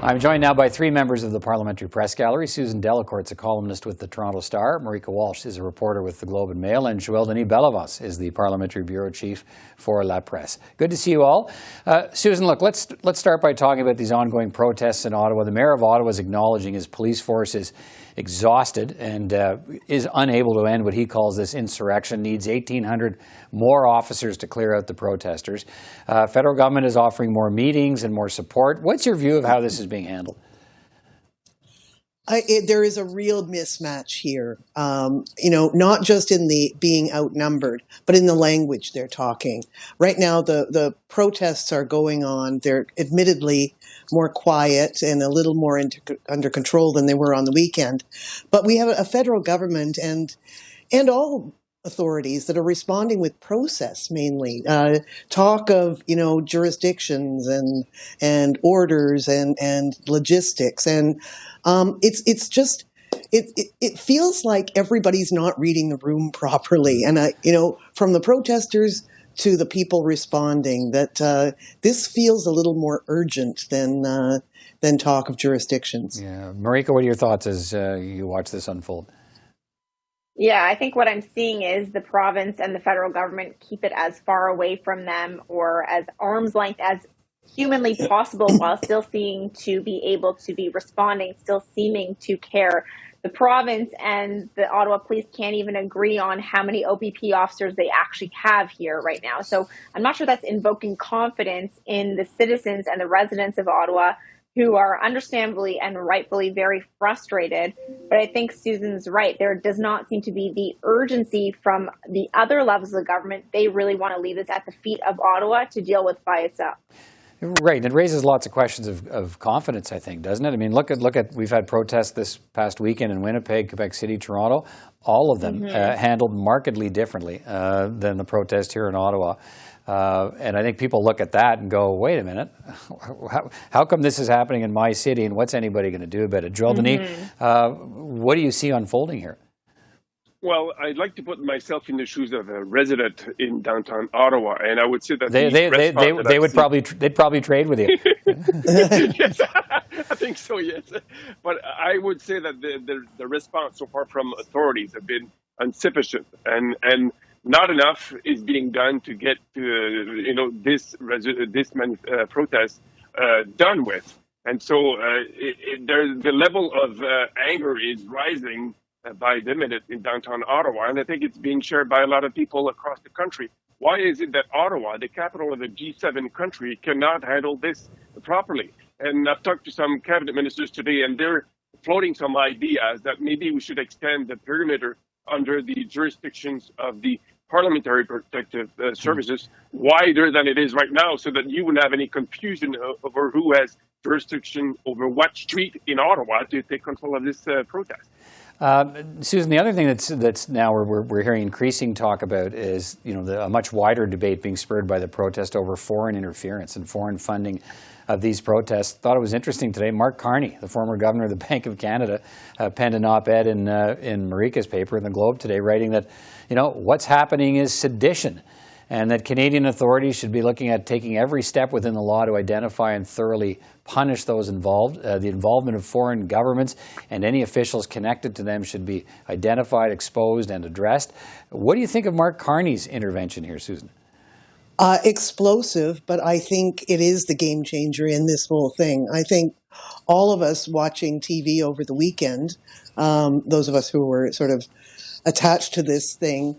I'm joined now by three members of the Parliamentary Press Gallery. Susan Delacourt is a columnist with the Toronto Star. Marieke Walsh is a reporter with the Globe and Mail. And Joël Denis Bellavance is the Parliamentary Bureau Chief for La Presse. Good to see you all. Susan, look, let's start by talking about these ongoing protests in Ottawa. The Mayor of Ottawa is acknowledging his police force is exhausted and is unable to end what he calls this insurrection, needs 1,800 more officers to clear out the protesters. Federal government is offering more meetings and more support. What's your view of how this is being handled? There is a real mismatch here, not just in the being outnumbered, but in the language they're talking. Right now, the protests are going on. They're admittedly more quiet and a little more under control than they were on the weekend. But we have a federal government and all authorities that are responding with process mainly. Talk of, jurisdictions and orders and logistics. And it feels like everybody's not reading the room properly. And, from the protesters to the people responding, that this feels a little more urgent than talk of jurisdictions. Yeah. Marieke, what are your thoughts as you watch this unfold? Yeah, I think what I'm seeing is the province and the federal government keep it as far away from them or as arm's length as humanly possible while still seeming to be able to be responding, still seeming to care. The province and the Ottawa police can't even agree on how many OPP officers they actually have here right now. So I'm not sure that's invoking confidence in the citizens and the residents of Ottawa, who are understandably and rightfully very frustrated. But I think Susan's right. There does not seem to be the urgency from the other levels of the government. They really want to leave this at the feet of Ottawa to deal with by itself. Right, and it raises lots of questions of confidence, I think, doesn't it? I mean, look at we've had protests this past weekend in Winnipeg, Quebec City, Toronto. All of them handled markedly differently than the protest here in Ottawa. And I think people look at that and go, wait a minute, how come this is happening in my city and what's anybody going to do about it? Joël Denis, what do you see unfolding here? Well, I'd like to put myself in the shoes of a resident in downtown Ottawa, and I would say that they'd probably trade with you. Yes, I think so. Yes, but I would say that the response so far from authorities have been insufficient, and not enough is being done to get this protest done with, and so the level of anger is rising by the minute in downtown Ottawa, and I think it's being shared by a lot of people across the country. Why is it that Ottawa, the capital of a G7 country, cannot handle this properly? And I've talked to some cabinet ministers today, and they're floating some ideas that maybe we should extend the perimeter under the jurisdictions of the Parliamentary Protective Services wider than it is right now, so that you wouldn't have any confusion over who has jurisdiction over what street in Ottawa to take control of this protest. Susan, the other thing that's now we're hearing increasing talk about is a much wider debate being spurred by the protest over foreign interference and foreign funding of these protests. Thought it was interesting today. Mark Carney, the former governor of the Bank of Canada, penned an op-ed in Marieke's paper in the Globe today, writing that what's happening is sedition, and that Canadian authorities should be looking at taking every step within the law to identify and thoroughly punish those involved. The involvement of foreign governments and any officials connected to them should be identified, exposed, and addressed. What do you think of Mark Carney's intervention here, Susan? Explosive, but I think it is the game changer in this whole thing. I think all of us watching TV over the weekend, those of us who were sort of attached to this thing,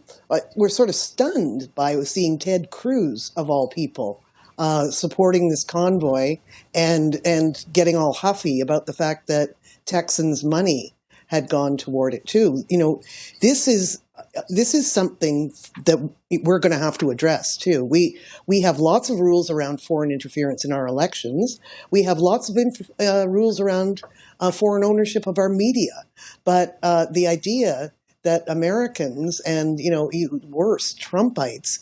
we're sort of stunned by seeing Ted Cruz, of all people, supporting this convoy and getting all huffy about the fact that Texans' money had gone toward it too. This is something that we're going to have to address too. We have lots of rules around foreign interference in our elections. We have lots of rules around foreign ownership of our media, but the idea that Americans and, worse, Trumpites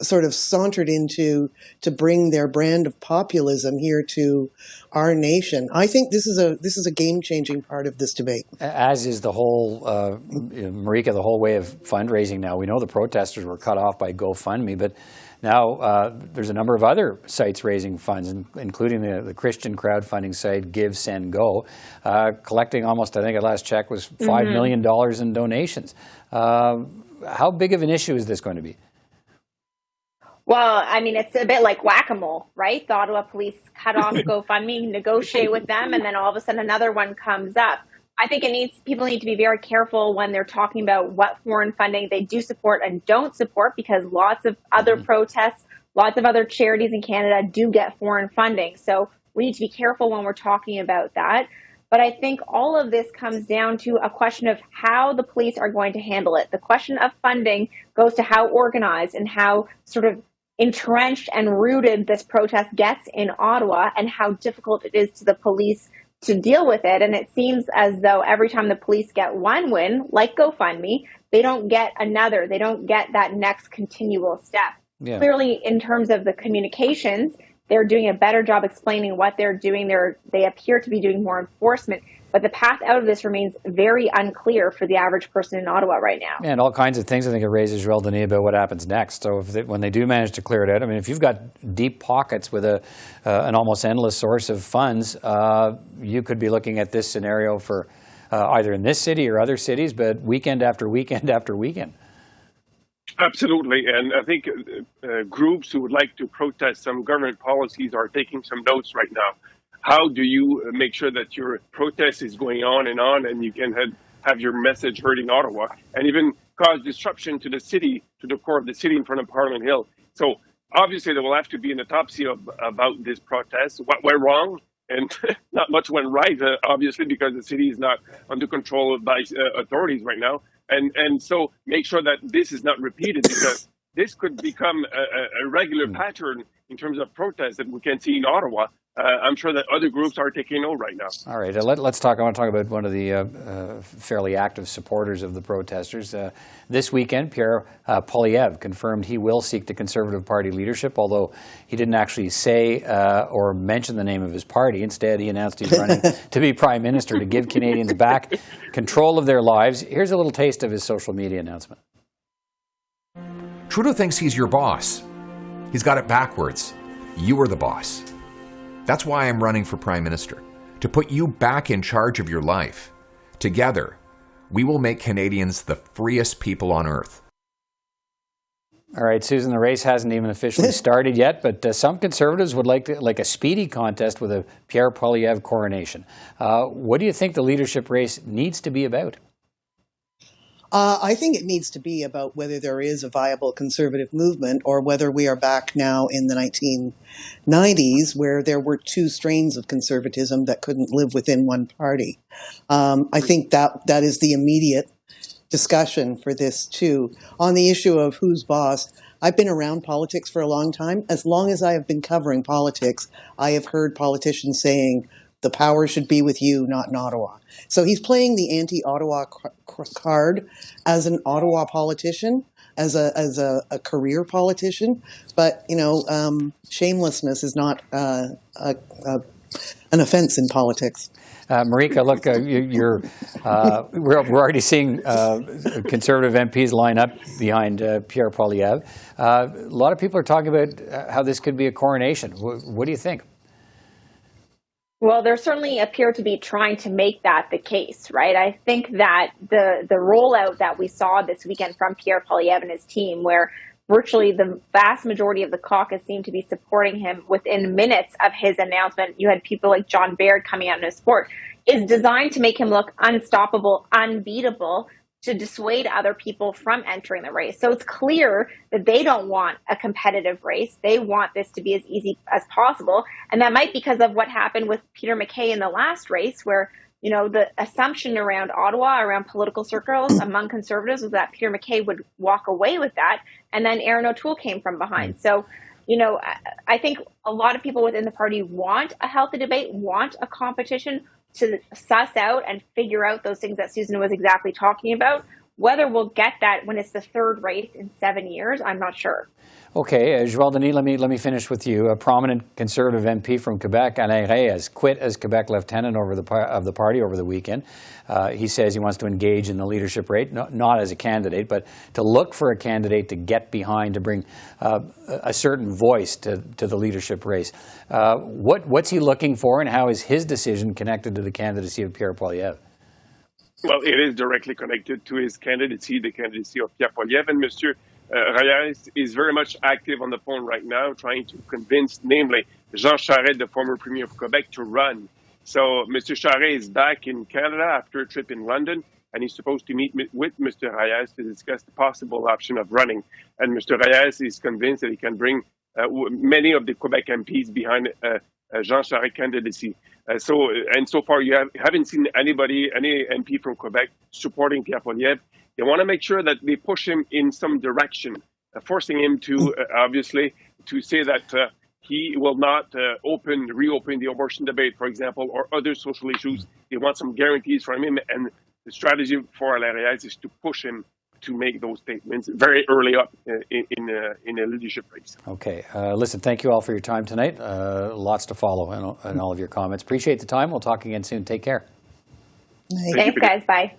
sort of sauntered into to bring their brand of populism here to our nation. I think this is a game-changing part of this debate. As is the whole, Marieke, the whole way of fundraising now. We know the protesters were cut off by GoFundMe, but Now, there's a number of other sites raising funds, including the Christian crowdfunding site Give, Send, Go, collecting almost, I think at last check, was $5 million in donations. How big of an issue is this going to be? Well, I mean, it's a bit like whack-a-mole, right? The Ottawa police cut off GoFundMe, negotiate with them, and then all of a sudden another one comes up. I think people need to be very careful when they're talking about what foreign funding they do support and don't support, because lots of other protests, lots of other charities in Canada do get foreign funding. So we need to be careful when we're talking about that. But I think all of this comes down to a question of how the police are going to handle it. The question of funding goes to how organized and how sort of entrenched and rooted this protest gets in Ottawa, and how difficult it is to the police to deal with it. And it seems as though every time the police get one win, like GoFundMe, they don't get another. They don't get that next continual step. Yeah. Clearly, in terms of the communications, they're doing a better job explaining what they're doing. They appear to be doing more enforcement. But the path out of this remains very unclear for the average person in Ottawa right now. Yeah, and all kinds of things. I think it raises Joël Denis about what happens next. So when they do manage to clear it out, I mean, if you've got deep pockets with an almost endless source of funds, you could be looking at this scenario for either in this city or other cities, but weekend after weekend after weekend. Absolutely. And I think groups who would like to protest some government policies are taking some notes right now. How do you make sure that your protest is going on and you can have your message heard in Ottawa, and even cause disruption to the city, to the core of the city in front of Parliament Hill? So obviously there will have to be an autopsy about this protest. What went wrong? And not much went right, obviously, because the city is not under control by authorities right now. And so make sure that this is not repeated, because this could become a regular pattern in terms of protests that we can see in Ottawa. I'm sure that other groups are taking note right now. All right, let's talk. I want to talk about one of the fairly active supporters of the protesters. This weekend, Pierre Poilievre confirmed he will seek the Conservative Party leadership, although he didn't actually say or mention the name of his party. Instead, he announced he's running to be Prime Minister to give Canadians back control of their lives. Here's a little taste of his social media announcement. Trudeau thinks he's your boss. He's got it backwards. You are the boss. That's why I'm running for Prime Minister, to put you back in charge of your life. Together, we will make Canadians the freest people on earth. All right, Susan, the race hasn't even officially started yet, but some Conservatives would like a speedy contest with a Pierre Poilievre coronation. What do you think the leadership race needs to be about? I think it needs to be about whether there is a viable conservative movement, or whether we are back now in the 1990s where there were two strains of conservatism that couldn't live within one party. I think that is the immediate discussion for this too. On the issue of who's boss, I've been around politics for a long time. As long as I have been covering politics, I have heard politicians saying, the power should be with you, not in Ottawa. So he's playing the anti-Ottawa card as an Ottawa politician, as a career politician. But, shamelessness is not an offense in politics. Marieke, look, we're already seeing Conservative MPs line up behind Pierre Poilievre. A lot of people are talking about how this could be a coronation. What do you think? Well, there certainly appear to be trying to make that the case, right? I think that the rollout that we saw this weekend from Pierre Poilievre and his team, where virtually the vast majority of the caucus seemed to be supporting him within minutes of his announcement. You had people like John Baird coming out in his support, is designed to make him look unstoppable, unbeatable, to dissuade other people from entering the race. So it's clear that they don't want a competitive race. They want this to be as easy as possible. And that might be because of what happened with Peter MacKay in the last race, where, the assumption around Ottawa, around political circles among Conservatives, was that Peter MacKay would walk away with that. And then Erin O'Toole came from behind. So, I think a lot of people within the party want a healthy debate, want a competition to suss out and figure out those things that Susan was exactly talking about. whether we'll get that when it's the third race in 7 years, I'm not sure. Okay, Joël Denis, let me finish with you. A prominent Conservative MP from Quebec, Alain Reyes, quit as Quebec lieutenant of the party over the weekend. He says he wants to engage in the leadership race, not as a candidate, but to look for a candidate to get behind, to bring a certain voice to the leadership race. What's he looking for, and how is his decision connected to the candidacy of Pierre Poilievre? Well, it is directly connected to his candidacy, the candidacy of Pierre Poilievre, and Monsieur Reyes is very much active on the phone right now, trying to convince, namely, Jean Charest, the former Premier of Quebec, to run. So Mr. Charest is back in Canada after a trip in London, and he's supposed to meet with Mr. Reyes to discuss the possible option of running. And Mr. Reyes is convinced that he can bring many of the Quebec MPs behind Jean Charest candidacy. So far, you haven't seen any MP from Quebec supporting Pierre Poilievre. They want to make sure that they push him in some direction, forcing him to, obviously, to say that he will not reopen the abortion debate, for example, or other social issues. They want some guarantees from him, and the strategy for Alain Reyes is to push him to make those statements very early up in a leadership race. Okay. Listen, thank you all for your time tonight. Lots to follow in all of your comments. Appreciate the time. We'll talk again soon. Take care. Thanks, guys. Bye.